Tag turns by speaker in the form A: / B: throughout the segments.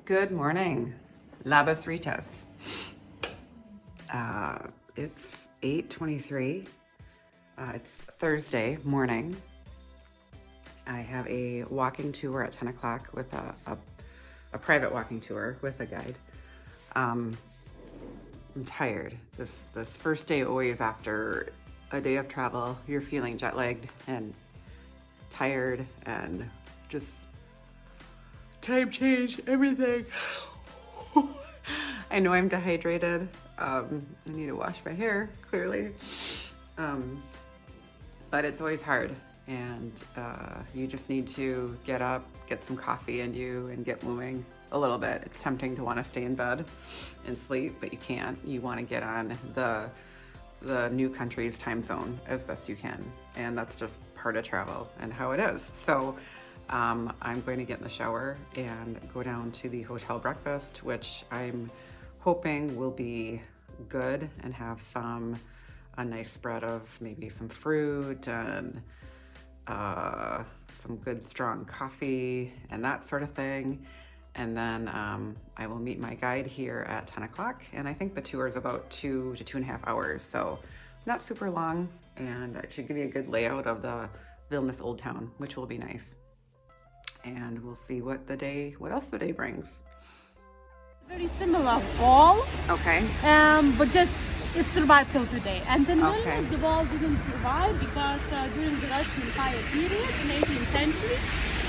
A: Good morning, Labas Rytas. It's 8:23. It's Thursday morning. I have a walking tour at 10 o'clock with a private walking tour with a guide. I'm tired. This first day always after a day of travel, you're feeling jet lagged and tired and just time change, everything. I know I'm dehydrated. I need to wash my hair, clearly. But it's always hard. And you just need to get up, get some coffee in you, and get moving a little bit. It's tempting to want to stay in bed and sleep, but you can't. You want to get on the new country's time zone as best you can. And that's just part of travel and how it is. So I'm going to get in the shower and go down to the hotel breakfast, which I'm hoping will be good and have a nice spread of maybe some fruit and some good strong coffee and that sort of thing. And then I will meet my guide here at 10 o'clock. And I think the tour is about 2 to 2.5 hours. So not super long, and it should give you a good layout of the Vilnius Old Town, which will be nice. And we'll see what else the day brings.
B: Very similar wall.
A: Okay.
B: But just it survived till today. And then
A: Okay.
B: Vilnius, the wall didn't survive because during the Russian Empire period in 18th century,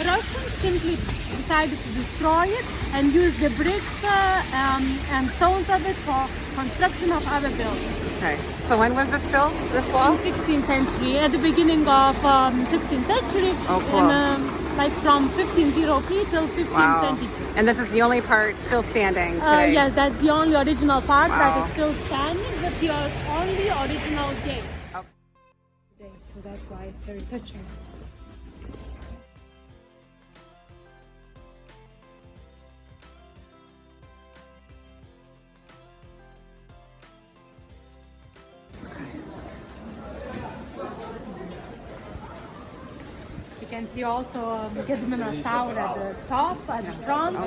B: Russians simply decided to destroy it and use the bricks and stones of it for construction of other buildings.
A: Okay. So when was this built, this wall?
B: In 16th century, at the beginning of 16th century.
A: Oh, cool.
B: And, like from 1503 till 1522.
A: And this is the only part still standing today?
B: Yes, that's the only original part
A: Wow.
B: that is still standing, but the only original gate.
A: Okay.
B: So that's why it's very touching. You can see also Gediminas Tower at the top, at the front.